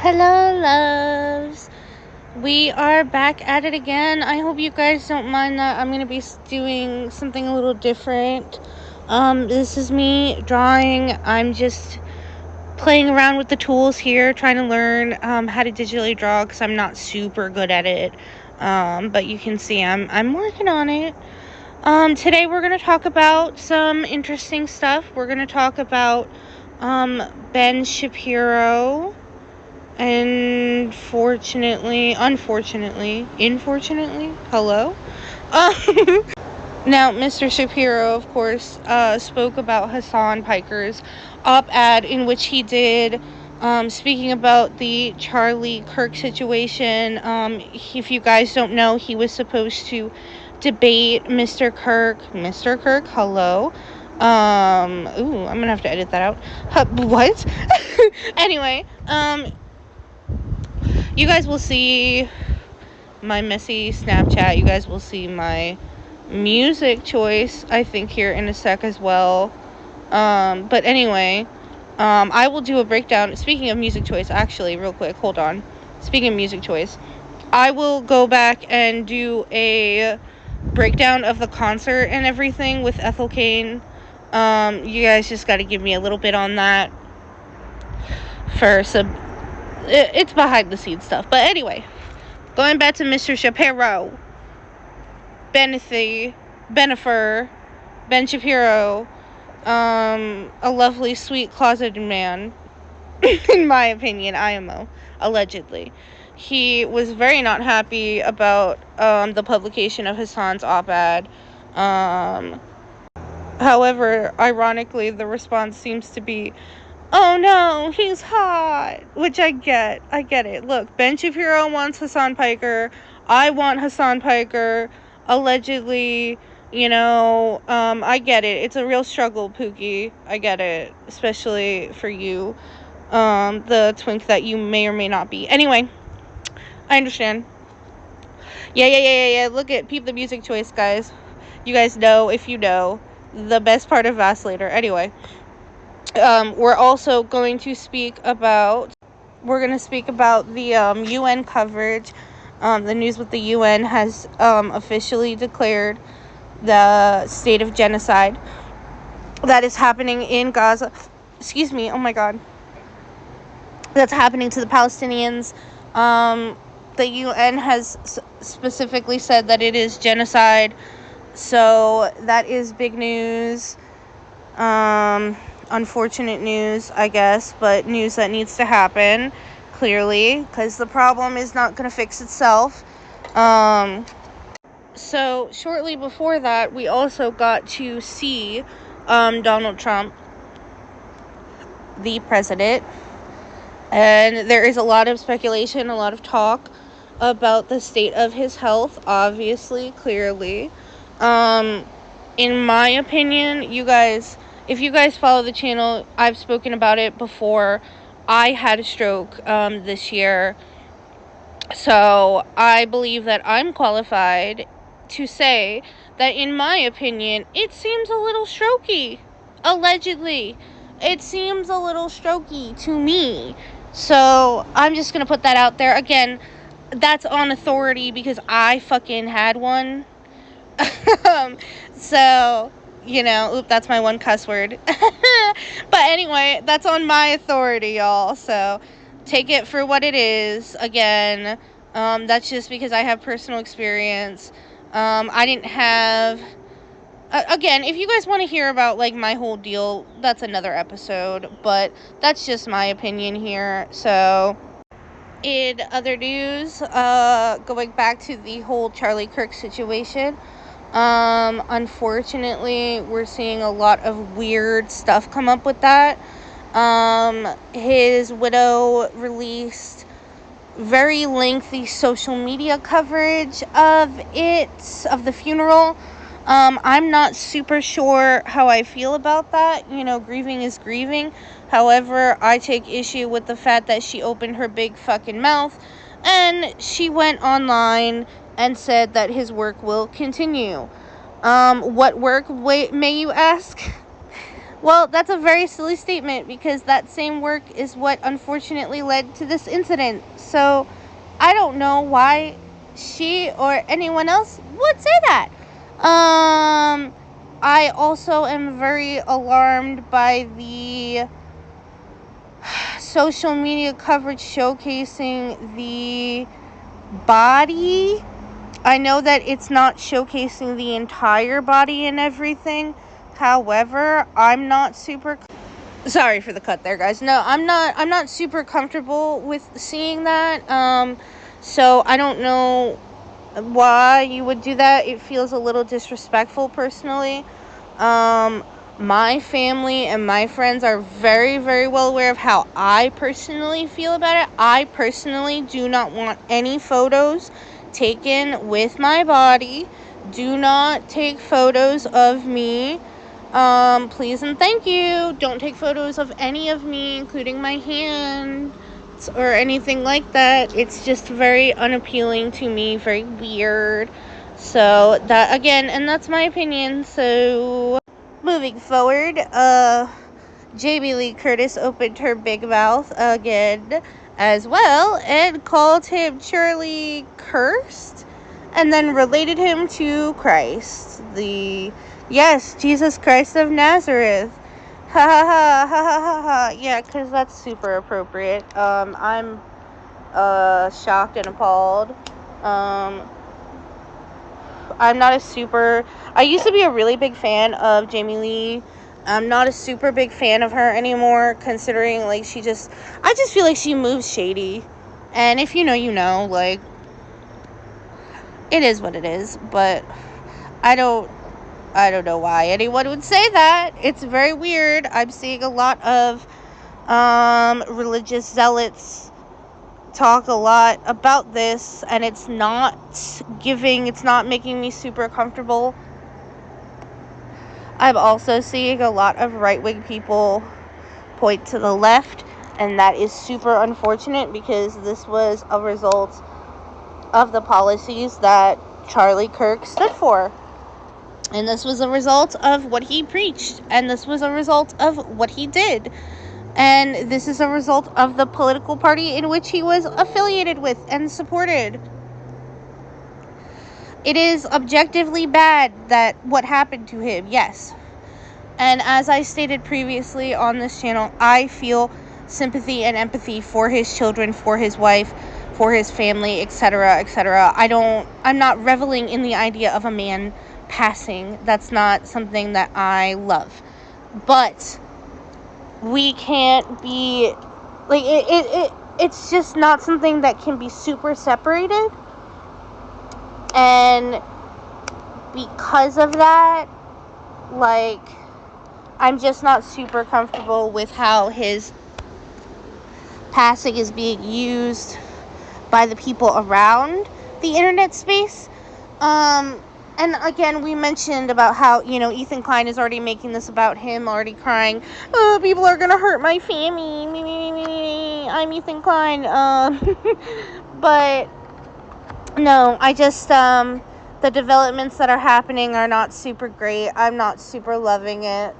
Hello, loves. We are back at it again. I hope you guys don't mind that I'm going to be doing something a little different. This is me drawing. I'm just playing around with the tools here, trying to learn how to digitally draw because I'm not super good at it. But you can see I'm working on it. Today we're going to talk about some interesting stuff. We're going to talk about Ben Shapiro. And unfortunately, hello. Now, Mr. Shapiro, of course, spoke about Hasan Piker's op-ed in which he did, speaking about the Charlie Kirk situation. If you guys don't know, he was supposed to debate Mr. Kirk. Mr. Kirk, hello. I'm gonna have to edit that out. What? Anyway, you guys will see my messy Snapchat. You guys will see my music choice, I think, here in a sec as well. But anyway, I will do a breakdown. Speaking of music choice, actually, real quick, hold on. Speaking of music choice, I will go back and do a breakdown of the concert and everything with Ethel Kane. You guys just got to give me a little bit on that for some. It's behind the scenes stuff. But anyway, going back to Mr. Shapiro. Ben Shapiro, a lovely, sweet, closeted man, in my opinion, IMO, allegedly. He was very not happy about the publication of Hasan's op-ed. However, ironically, the response seems to be, oh no, he's hot, which I get it. Look, Ben Shapiro wants Hasan Piker, I want Hasan Piker, allegedly, I get it. It's a real struggle, Pookie. I get it, especially for you, the twink that you may or may not be. Anyway, I understand. Yeah. Look at Peep the Music Choice, guys. You guys know, if you know, the best part of Vacillator. Anyway, we're also going to speak about the UN coverage. The news with the UN has officially declared the state of genocide that is happening in Gaza. Excuse me, oh my god. That's happening to the Palestinians. The UN has specifically said that it is genocide. So that is big news. Unfortunate news, I guess, but news that needs to happen, clearly, because the problem is not going to fix itself. So shortly before that, we also got to see Donald Trump, the president, and there is a lot of speculation, a lot of talk about the state of his health, obviously, clearly. In my opinion, you guys, if you guys follow the channel, I've spoken about it before. I had a stroke this year, so I believe that I'm qualified to say that, in my opinion, it seems a little strokey. Allegedly, it seems a little strokey to me. So I'm just gonna put that out there. Again, that's on authority because I fucking had one. So, that's my one cuss word. But anyway, that's on my authority, y'all. So take it for what it is. Again, that's just because I have personal experience. I didn't have... again, if you guys want to hear about, my whole deal, that's another episode. But that's just my opinion here. So, in other news, going back to the whole Charlie Kirk situation, unfortunately, we're seeing a lot of weird stuff come up with that. His widow released very lengthy social media coverage of the funeral. I'm not super sure how I feel about that. Grieving is grieving. However, I take issue with the fact that she opened her big fucking mouth and she went online and said that his work will continue. What work, may you ask? Well, that's a very silly statement because that same work is what unfortunately led to this incident. So I don't know why she or anyone else would say that. I also am very alarmed by the social media coverage showcasing the body. I know that it's not showcasing the entire body and everything. However, I'm not super... Sorry for the cut there, guys. No, I'm not super comfortable with seeing that. So I don't know why you would do that. It feels a little disrespectful, personally. My family and my friends are very, very well aware of how I personally feel about it. I personally do not want any photos taken with my body. Do not take photos of me. Please and thank you. Don't take photos of any of me, including my hand or anything like that. It's just very unappealing to me, very weird. So that, again, and that's my opinion. So moving forward, Jamie Lee Curtis opened her big mouth again as well and called him Charlie Cursed, and then related him to Christ, yes, Jesus Christ of Nazareth. Ha ha ha ha ha ha ha. Yeah, because that's super appropriate. I'm shocked and appalled. I'm not a super... I used to be a really big fan of Jamie Lee. I'm not a super big fan of her anymore, considering, like, I just feel like she moves shady. And if you know, you know, like, it is what it is. But I don't know why anyone would say that. It's very weird. I'm seeing a lot of religious zealots talk a lot about this, and it's not making me super comfortable. I'm also seeing a lot of right-wing people point to the left, and that is super unfortunate because this was a result of the policies that Charlie Kirk stood for. And this was a result of what he preached, and this was a result of what he did. And this is a result of the political party in which he was affiliated with and supported. It is objectively bad that what happened to him, yes. And as I stated previously on this channel, I feel sympathy and empathy for his children, for his wife, for his family, etc., etc. I'm not reveling in the idea of a man passing. That's not something that I love. But we can't be, like, it's just not something that can be super separated. And because of that, like, I'm just not super comfortable with how his passing is being used by the people around the internet space. And again, we mentioned about how, Ethan Klein is already making this about him, already crying, oh, people are gonna hurt my family, me, I'm Ethan Klein. But no, I just, the developments that are happening are not super great. I'm not super loving it.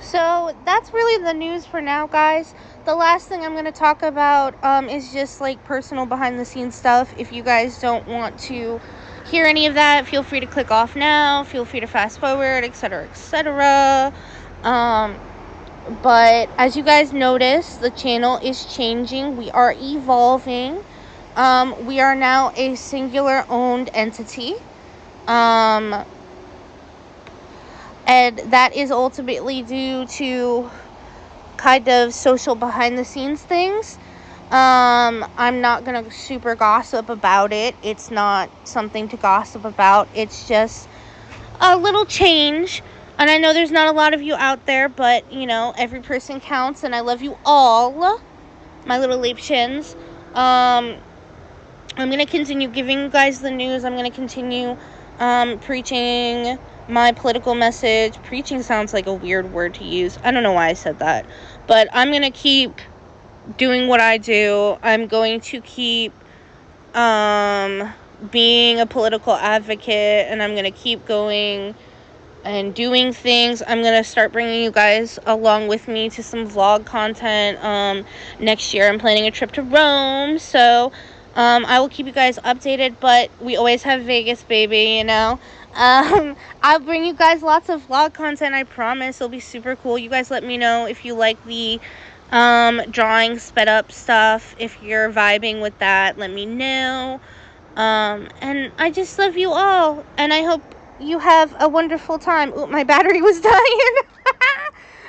So that's really the news for now, guys. The last thing I'm going to talk about is just, like, personal behind-the-scenes stuff. If you guys don't want to hear any of that, feel free to click off now. Feel free to fast forward, etc., etc. But as you guys notice, the channel is changing. We are evolving. We are now a singular-owned entity. And that is ultimately due to kind of social behind-the-scenes things. I'm not going to super gossip about it. It's not something to gossip about. It's just a little change. And I know there's not a lot of you out there, but, every person counts, and I love you all, my little Liebchens. I'm going to continue giving you guys the news. I'm going to continue preaching my political message. Preaching sounds like a weird word to use. I don't know why I said that. But I'm going to keep doing what I do. I'm going to keep being a political advocate, and I'm going to keep going and doing things. I'm going to start bringing you guys along with me to some vlog content. Next year I'm planning a trip to Rome, so I will keep you guys updated, but we always have Vegas, baby, you know. I'll bring you guys lots of vlog content, I promise. It'll be super cool. You guys let me know if you like the drawing sped up stuff. If you're vibing with that, let me know. And I just love you all, and I hope you have a wonderful time. Ooh, my battery was dying.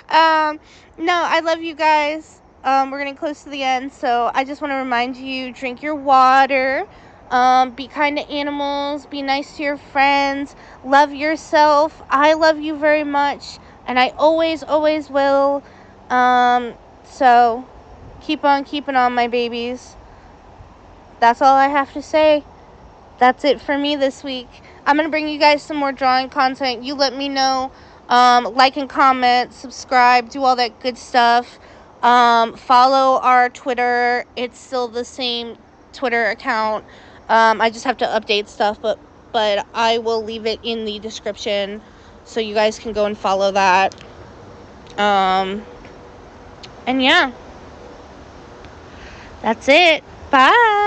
No, I love you guys. We're getting close to the end, so I just want to remind you, drink your water, be kind to animals, be nice to your friends, love yourself. I love you very much, and I always will. So keep on keeping on, my babies. That's all I have to say. That's it for me this week. I'm going to bring you guys some more drawing content. You let me know. Like and comment, subscribe, do all that good stuff. Follow our Twitter. It's still the same Twitter account. I just have to update stuff, but I will leave it in the description so you guys can go and follow that. And yeah. That's it. Bye.